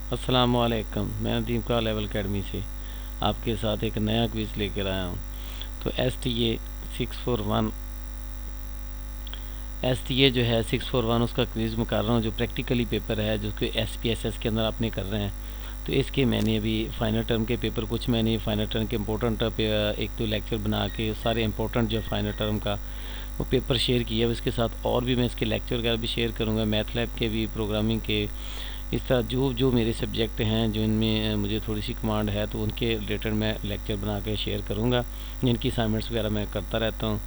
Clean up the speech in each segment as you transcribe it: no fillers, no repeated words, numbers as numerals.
अस्सलामुअलैकुम। मैं नदीम का लेवल अकेडमी से आपके साथ एक नया क्विज़ लेकर आया हूँ। तो एस टी ए जो है 641 उसका क्विज़ मैं कर रहा हूँ, जो प्रैक्टिकली पेपर है जो कि SPSS के अंदर आपने कर रहे हैं। तो इसके मैंने अभी फाइनल टर्म के पेपर कुछ मैंने फाइनल टर्म के इम्पोर्टेंट एक तो लेक्चर बना के सारे इम्पोर्टेंट जो फाइनल टर्म का वो पेपर शेयर किया। उसके साथ और भी मैं इसके लेक्चर वगैरह भी शेयर करूँगा, मैथ लैब के भी, प्रोग्रामिंग के। इस तरह जो जो मेरे सब्जेक्ट हैं जो इनमें मुझे थोड़ी सी कमांड है तो उनके रिलेटेड मैं लेक्चर बना के शेयर करूँगा। जिनकी असाइनमेंट्स वगैरह मैं करता रहता हूँ,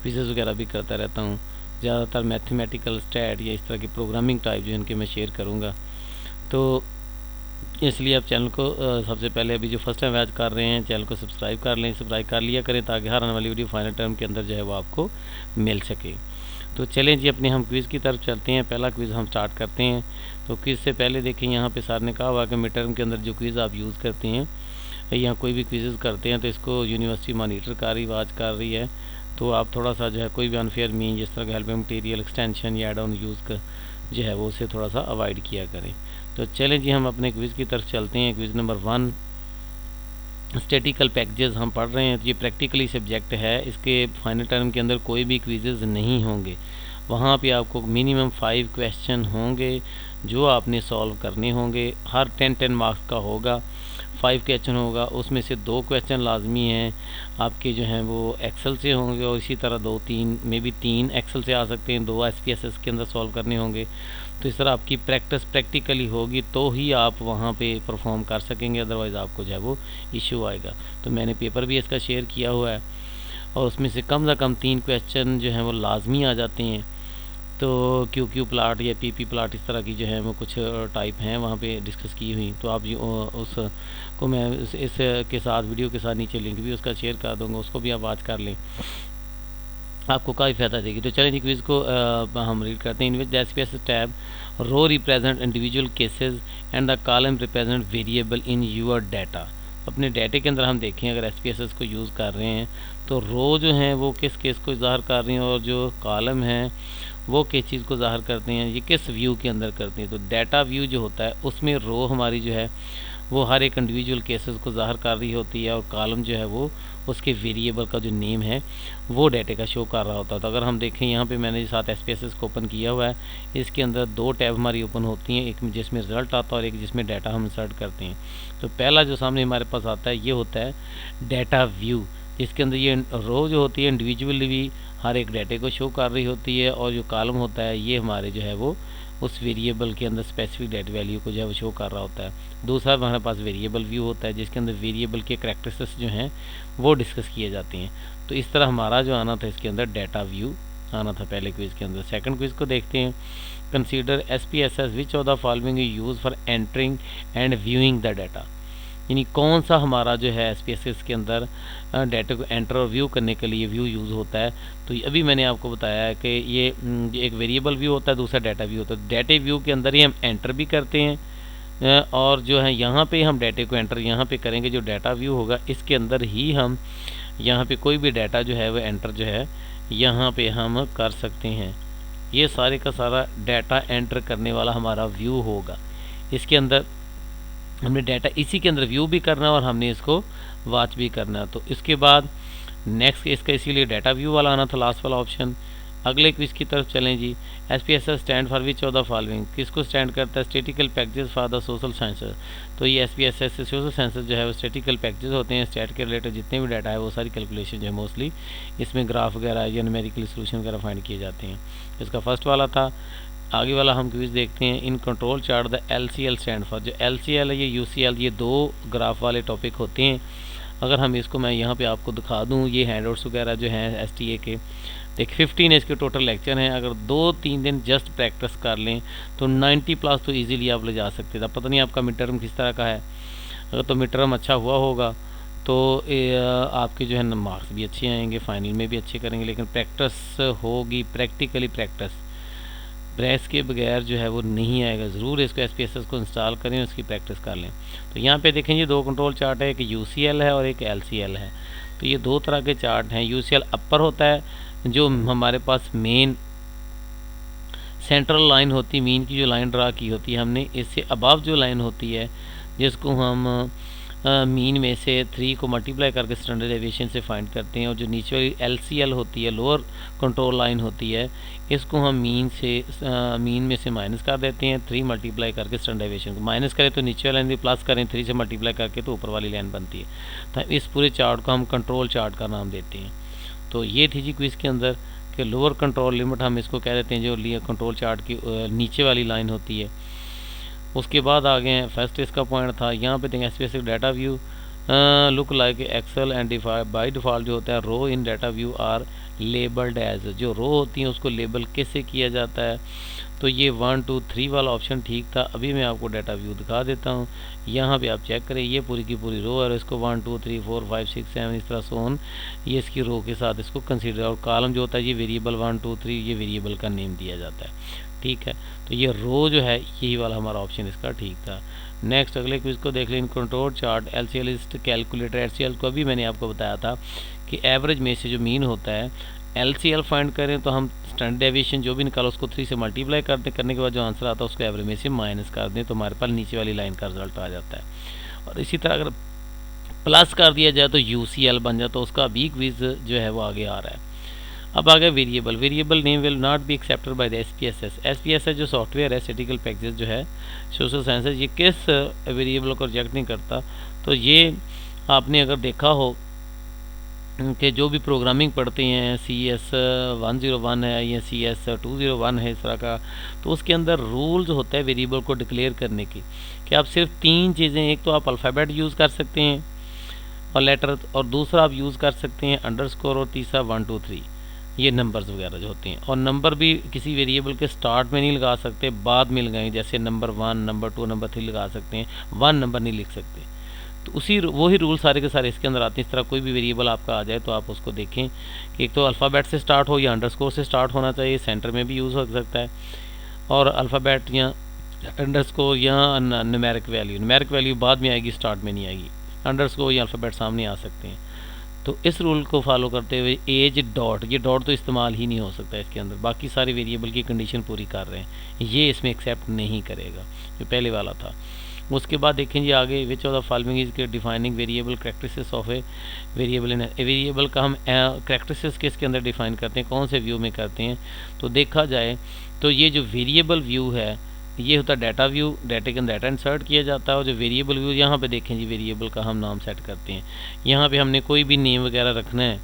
क्विज़ेस वगैरह भी करता रहता हूँ। ज़्यादातर मैथमेटिकल, स्टैट या इस तरह की प्रोग्रामिंग टाइप जो इनके मैं शेयर करूँगा। तो इसलिए आप चैनल को सबसे पहले अभी जो फर्स्ट टाइम वॉच कर रहे हैं चैनल को सब्सक्राइब कर लें, सब्सक्राइब कर लिया करें ताकि हर आने वाली वीडियो फाइनल टर्म के अंदर जो है वो आपको मिल सके। तो चलें जी, अपने हम क्विज़ की तरफ चलते हैं। पहला क्विज़ हम स्टार्ट करते हैं। तो क्विज़ से पहले देखें यहाँ पे सर ने कहा हुआ कि मिड टर्म के अंदर जो क्विज़ आप यूज़ करते हैं या कोई भी क्विज़ करते हैं तो इसको यूनिवर्सिटी मॉनिटर वॉच कर रही है। तो आप थोड़ा सा जो है कोई भी अनफेयर मीन जिस तरह का हेल्पिंग मटीरियल, एक्सटेंशन या एड ऑन यूज़ कर जो है वो उसे थोड़ा सा अवॉइड किया करें। तो चलें जी, हम अपने क्विज़ की तरफ चलते हैं। क्विज़ नंबर 1, स्टैटिकल पैकेजेस हम पढ़ रहे हैं। तो ये प्रैक्टिकली सब्जेक्ट है, इसके फाइनल टर्म के अंदर कोई भी क्विज़ेज़ नहीं होंगे। वहाँ पे आपको मिनिमम 5 क्वेश्चन होंगे जो आपने सॉल्व करने होंगे। हर 10 मार्क्स का होगा। 5 क्वेश्चन होगा, उसमें से 2 क्वेश्चन लाजमी हैं आपके जो हैं वो एक्सेल से होंगे और इसी तरह 2-3 में भी 3 एक्सेल से आ सकते हैं, 2 SPSS के अंदर सॉल्व करने होंगे। तो इस तरह आपकी प्रैक्टिस प्रैक्टिकली होगी तो ही आप वहाँ पे परफॉर्म कर सकेंगे, अदरवाइज़ आपको जो है वो इशू आएगा। तो मैंने पेपर भी इसका शेयर किया हुआ है और उसमें से कम 3 क्वेश्चन जो हैं वो लाजमी आ जाते हैं। तो क्यू प्लाट या पी प्लाट इस तरह की जो है वो कुछ टाइप हैं वहाँ पे डिस्कस की हुई। तो आप उसको मैं इस के साथ वीडियो के साथ नीचे लिंक भी उसका शेयर कर दूँगा, उसको भी आप वॉच कर लें, आपको काफ़ी फ़ायदा देगी। तो चलें जी, क्विज़ को हम रीड करते हैं। In which the SPSS tab row represent individual cases and the column represent variable in your data. अपने डाटे के अंदर हम देखें अगर SPSS को यूज़ कर रहे हैं तो रो जो हैं वो किस केस को ज़ाहिर कर रही हैं और जो कॉलम हैं वो किस चीज़ को ज़ाहिर करते हैं, ये किस व्यू के अंदर करते हैं। तो डाटा व्यू जो होता है उसमें रो हमारी जो है वो हर एक इंडिविजुअल केसेस को ज़ाहिर कर रही होती है और कॉलम जो है वो उसके वेरिएबल का जो नेम है वो डाटे का शो कर रहा होता है। तो अगर हम देखें यहाँ पे मैंने साथ SPSS को ओपन किया हुआ है, इसके अंदर 2 टैब हमारी ओपन होती हैं, एक जिसमें रिज़ल्ट आता है और एक जिसमें डाटा हम इंसर्ट करते हैं। तो पहला जो सामने हमारे पास आता है ये होता है डाटा व्यू, जिसके अंदर ये रो जो होती है इंडिविजुअली भी हर एक डाटे को शो कर रही होती है और जो कॉलम होता है ये हमारे जो है वो उस वेरिएबल के अंदर स्पेसिफिक डाटा वैल्यू को जो है वो शो कर रहा होता है। दूसरा हमारे पास वेरिएबल व्यू होता है जिसके अंदर वेरिएबल के करैक्टरिस्टिक्स जो हैं वो डिस्कस किए जाते हैं। तो इस तरह हमारा जो आना था इसके अंदर डाटा व्यू आना था पहले क्विज़ के अंदर। सेकंड क्विज़ को देखते हैं। Consider SPSS which of the following use for entering and viewing the data. यानी कौन सा हमारा जो है SPSS के अंदर डाटा को एंटर और व्यू करने के लिए व्यू यूज़ होता है। तो अभी मैंने आपको बताया है कि ये एक वेरिएबल व्यू होता है, दूसरा डाटा व्यू होता है। डाटा व्यू के अंदर ही हम एंटर भी करते हैं और जो है यहाँ पे हम डाटे को एंटर यहाँ पे करेंगे। जो डाटा व्यू होगा इसके अंदर ही हम यहाँ पे कोई भी डाटा जो है वो एंटर जो है यहाँ पे हम कर सकते हैं। ये सारे का सारा डाटा एंटर करने वाला हमारा व्यू होगा। इसके अंदर हमने डाटा इसी के अंदर व्यू भी करना है और हमने इसको वॉच भी करना है। तो इसके बाद नेक्स्ट इसका इसीलिए डाटा व्यू वाला आना था लास्ट वाला ऑप्शन। अगले क्विज की तरफ चलें जी। SPSS stand for which of the following, किसको स्टैंड करता है? Statistical packages for the social sciences. तो ये SPSS से सोशल साइंसेज जो है वो स्टैटिकल पैकेजेस होते हैं। स्टैट के रिलेटेड जितने भी डाटा है वो सारी कैलकुलेशन जो है मोस्टली इसमें ग्राफ वगैरह या न्यूमेरिकल सोल्यूशन वगैरह फाइंड किए जाते हैं। इसका फर्स्ट वाला था। आगे वाला हम क्विज देखते हैं। In control chart the LCL stand for, जो LCL है ये UCL, ये 2 ग्राफ वाले टॉपिक होते हैं। अगर हम इसको मैं यहाँ पे आपको दिखा दूँ, ये हैंडआउट्स वगैरह जो हैं STA के, देख 15 इसके टोटल लेक्चर हैं। अगर 2-3 दिन जस्ट प्रैक्टिस कर लें तो 90+ तो इजीली आप ले जा सकते थे। पता नहीं आपका मिड टर्म किस तरह का है, अगर तो मिड टर्म अच्छा हुआ होगा तो आपके जो है ना मार्क्स भी अच्छे आएंगे, फाइनल में भी अच्छे करेंगे। लेकिन प्रैक्टिस होगी, प्रैक्टिकली प्रैक्टिस ब्रेस के बगैर जो है वो नहीं आएगा। ज़रूर इसको SPSS को इंस्टॉल करें, उसकी प्रैक्टिस कर लें। तो यहाँ पे देखें ये 2 कंट्रोल चार्ट है, एक UCL है और एक LCL है। तो ये 2 तरह के चार्ट हैं। UCL अपर होता है जो हमारे पास मेन सेंट्रल लाइन होती है, मीन की जो लाइन ड्रा की होती है हमने, इससे अबव जो लाइन होती है जिसको हम मीन में से 3 को मल्टीप्लाई करके स्टैंडर्ड डेविएशन से फाइंड करते हैं, और जो नीचे वाली LCL होती है, लोअर कंट्रोल लाइन होती है, इसको हम मीन में से माइनस कर देते हैं 3 मल्टीप्लाई करके स्टैंडर्ड डेविएशन को। माइनस करें तो नीचे वाली लाइन भी प्लस करें, 3 से मल्टीप्लाई करके तो ऊपर वाली लाइन बनती है। तो इस पूरे चार्ट को हम कंट्रोल चार्ट का नाम देते हैं। तो ये थी जी क्विज़ के अंदर कि लोअर कंट्रोल लिमिट हम इसको कह देते हैं, जो कंट्रोल चार्ट की नीचे वाली लाइन होती है। उसके बाद आ गए हैं फर्स्ट इसका पॉइंट था, यहाँ पे देखें specific data view look like Excel and by default जो होता है row in data view are labelled as, जो रो होती हैं उसको लेबल कैसे किया जाता है। तो ये 1 2 3 वाला ऑप्शन ठीक था। अभी मैं आपको डाटा व्यू दिखा देता हूँ, यहाँ पे आप चेक करें, ये पूरी की पूरी रो है और इसको 1 2 3 4 5 6 7 इस तरह से ऑन ये इसकी रो के साथ इसको कंसीडर, और कॉलम जो होता है ये वेरिएबल 1 2 3 ये वेरिएबल का नेम दिया जाता है, ठीक है। तो ये रो जो है यही वाला हमारा ऑप्शन इसका ठीक था। नेक्स्ट अगले क्विज को देख लें, in control chart LCL list calculator. LCL को अभी मैंने आपको बताया था कि एवरेज में से जो मीन होता है LCL फाइंड करें तो हम स्टैंडर्ड डेविएशन जो भी निकालो उसको 3 से मल्टीप्लाई करने के बाद जो आंसर आता है उसको एवरेज में से माइनस कर दें तो हमारे पास नीचे वाली लाइन का रिजल्ट आ जाता है। और इसी तरह अगर प्लस कर दिया जाए तो UCL बन जाए, तो उसका भी क्विज जो है वो आगे आ रहा है। अब आ गया variable name will not be accepted by the SPSS जो सॉफ्टवेयर है स्टैटिस्टिकल पैकेज जो है सोशल साइंसेज, ये किस वेरिएबल को रिजेक्ट नहीं करता। तो ये आपने अगर देखा हो कि जो भी प्रोग्रामिंग पढ़ते हैं CS 101 है या CS 201 है इस तरह का, तो उसके अंदर रूल्स होता है वेरिएबल को डिक्लेयर करने की कि आप सिर्फ 3 चीज़ें, एक तो आप अल्फ़ाबेट यूज़ कर सकते हैं और लेटर, और दूसरा आप यूज़ कर सकते हैं अंडरस्कोर, और तीसरा 1 2 3 ये नंबर्स वगैरह जो होते हैं। और नंबर भी किसी वेरिएबल के स्टार्ट में नहीं लगा सकते, बाद में लगाएंगे, जैसे नंबर 1 नंबर 2 नंबर 3 लगा सकते हैं, 1 नंबर नहीं लिख सकते। तो वही रूल सारे के सारे इसके अंदर आते हैं। इस तरह कोई भी वेरिएबल आपका आ जाए तो आप उसको देखें कि एक तो अल्फ़ाबेट से स्टार्ट हो या अंडरस्कोर से स्टार्ट होना चाहिए, सेंटर में भी यूज़ हो सकता है, और अल्फ़ाबेट या अंडरस्कोर या न्यूमेरिक वैल्यू बाद में आएगी, स्टार्ट में नहीं आएगी, अंडरस्कोर या अल्फ़ाबेट सामने आ सकते हैं। तो इस रूल को फॉलो करते हुए एज डॉट, ये डॉट तो इस्तेमाल ही नहीं हो सकता इसके अंदर, बाकी सारे वेरिएबल की कंडीशन पूरी कर रहे हैं, ये इसमें एक्सेप्ट नहीं करेगा जो पहले वाला था। उसके बाद देखें जी आगे, which of the following is के defining variable characteristics of a variable in variable का हम कैरेक्टरिस्टिक्स किसके अंदर डिफाइन करते हैं, कौन से व्यू में करते हैं। तो देखा जाए तो ये जो वेरिएबल व्यू है ये होता है डाटा व्यू, डाटा के अंदर डाटा इंसर्ट किया जाता है, और जो वेरिएबल व्यू यहाँ पे देखें जी वेरिएबल का हम नाम सेट करते हैं। यहाँ पे हमने कोई भी नेम वगैरह रखना है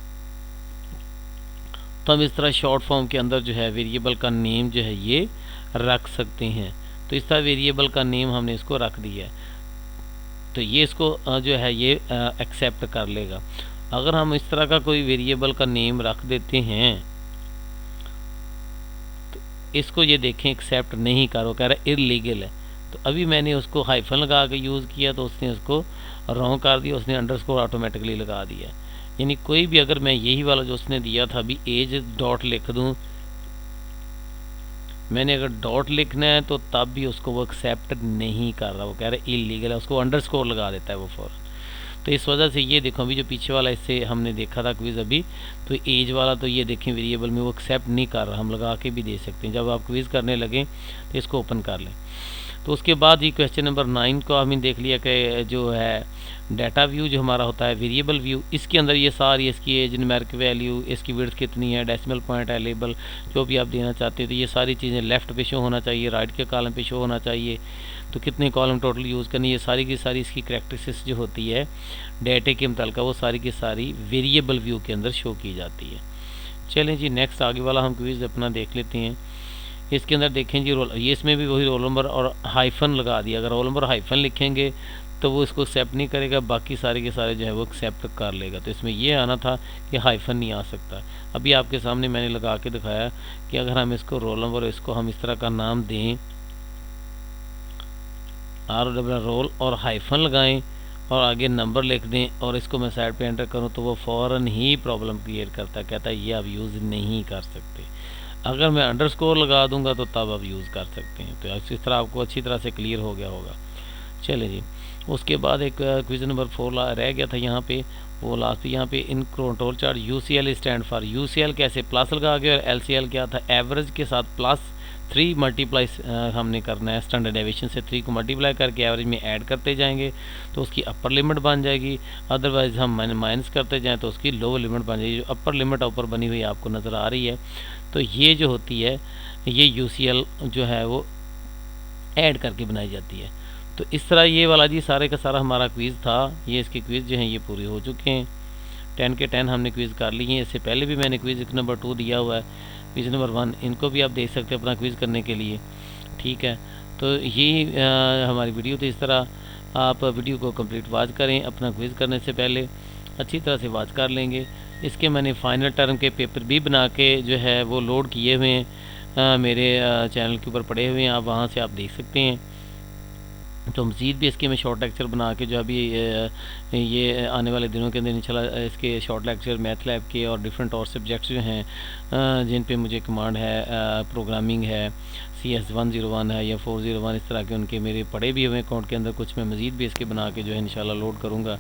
तो हम इस तरह शॉर्ट फॉर्म के अंदर जो है वेरिएबल का नेम जो है ये रख सकते हैं। तो इस तरह वेरिएबल का नेम हमने इसको रख दिया है, तो ये इसको जो है ये एक्सेप्ट कर लेगा। अगर हम इस तरह का कोई वेरिएबल का नेम रख देते हैं तो इसको ये देखें एक्सेप्ट नहीं करो, कह रहा है इलीगल है। तो अभी मैंने उसको हाइफन लगा के यूज़ किया तो उसने उसको रॉन्ग कर दिया, उसने अंडरस्कोर ऑटोमेटिकली लगा दिया। यानी कोई भी अगर मैं यही वाला जो उसने दिया था अभी एज डॉट लिख दूँ, मैंने अगर डॉट लिखना है तो तब भी उसको वो एक्सेप्ट नहीं कर रहा, वो कह रहा है इलीगल है, उसको अंडरस्कोर लगा देता है वो फ़ौरन। तो इस वजह से ये देखो अभी जो पीछे वाला इससे हमने देखा था क्विज़ अभी, तो एज वाला तो ये देखें वेरिएबल में वो एक्सेप्ट नहीं कर रहा, हम लगा के भी दे सकते हैं। जब आप क्विज़ करने लगें तो इसको ओपन कर लें। तो उसके बाद ही क्वेश्चन नंबर 9 को हमने देख लिया कि जो है डाटा व्यू जो हमारा होता है वेरिएबल व्यू, इसके अंदर ये सारी इसकी एज, न्यूमेरिक वैल्यू, इसकी विड्थ कितनी है, डेसिमल पॉइंट है, लेबल जो भी आप देना चाहते हैं, तो ये सारी चीज़ें लेफ़्ट पे शो होना चाहिए, राइट के कॉलम पे शो होना चाहिए, तो कितने कॉलम टोटल यूज़ करनी, ये सारी की सारी इसकी कैरेक्टरिस्टिक्स जो होती है डाटे के मुताबिक वो सारी की सारी वेरिएबल व्यू के अंदर शो की जाती है। चलें जी नेक्स्ट आगे वाला हम क्विज़ अपना देख लेते हैं। इसके अंदर देखें जी ये इसमें भी वही रोल नंबर और हाइफन लगा दिया, अगर रोल नंबर हाइफन लिखेंगे तो वो इसको एक्सेप्ट नहीं करेगा, बाकी सारे के सारे जो है वो एक्सेप्ट कर लेगा। तो इसमें ये आना था कि हाइफन नहीं आ सकता। अभी आपके सामने मैंने लगा के दिखाया कि अगर हम इसको रोल नंबर, इसको हम इस तरह का नाम दें रोल और हाइफन लगाएं और आगे नंबर लिख दें और इसको मैं साइड पे एंटर करूं तो वो फ़ौरन ही प्रॉब्लम क्रिएट करता है, कहता है ये आप यूज़ नहीं कर सकते। अगर मैं अंडरस्कोर लगा दूंगा तो तब आप यूज़ कर सकते हैं। तो इस तरह आपको अच्छी तरह से क्लियर हो गया होगा। चलिए जी उसके बाद एक क्विज नंबर 4 रह गया था यहाँ पे, वो लास्ट पे यहाँ पे in control chart UCL stand for, UCL कैसे प्लस लगा के, और LCL क्या था एवरेज के साथ प्लस 3 मल्टीप्लाई हमने करना है, स्टैंडर्ड डेविएशन से 3 को मल्टीप्लाई करके एवरेज में ऐड करते जाएंगे तो उसकी अपर लिमिट बन जाएगी। अदरवाइज़ हम माइनस करते जाएँ तो उसकी लोअर लिमिट बन जाएगी। जो अपर लिमिट ऊपर बनी हुई आपको नज़र आ रही है, तो ये जो होती है ये UCL जो है वो ऐड करके बनाई जाती है। तो इस तरह ये वाला जी सारे का सारा हमारा क्विज़ था। ये इसके क्विज़ जो हैं ये पूरे हो चुके हैं। 10 के 10 हमने क्विज़ कर लिए हैं। इससे पहले भी मैंने क्विज़ नंबर 2 दिया हुआ है, क्विज़ नंबर 1, इनको भी आप देख सकते हैं अपना क्विज़ करने के लिए। ठीक है, तो ये हमारी वीडियो थी। इस तरह आप वीडियो को कंप्लीट वॉच करें, अपना क्विज़ करने से पहले अच्छी तरह से वॉच कर लेंगे। इसके मैंने फ़ाइनल टर्म के पेपर भी बना के जो है वो लोड किए हुए हैं, मेरे चैनल के ऊपर पड़े हुए हैं, आप वहाँ से आप देख सकते हैं। तो मज़ीद भी इसके मैं शॉर्ट लेक्चर बना के जो अभी ये आने वाले दिनों के अंदर इंशाल्लाह इसके शॉर्ट लेक्चर मैथ लैब के और डिफरेंट और सब्जेक्ट्स जो हैं जिन पे मुझे कमांड है, प्रोग्रामिंग है, CS 101 है या 401, इस तरह के उनके मेरे पड़े भी हुए अकाउंट के अंदर। कुछ मैं मज़ीद भी इसके बना के जो है इंशाल्लाह लोड करूँगा।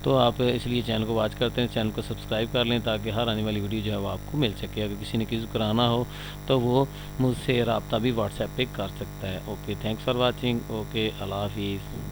तो आप इसलिए चैनल को वॉच करते हैं, चैनल को सब्सक्राइब कर लें ताकि हर आने वाली वीडियो जो है वो आपको मिल सके। अगर किसी ने क्विज़ कराना हो तो वो मुझसे रब्ता भी व्हाट्सएप पे कर सकता है। Okay, thanks for watching. Okay, अल्लाह हाफिज़।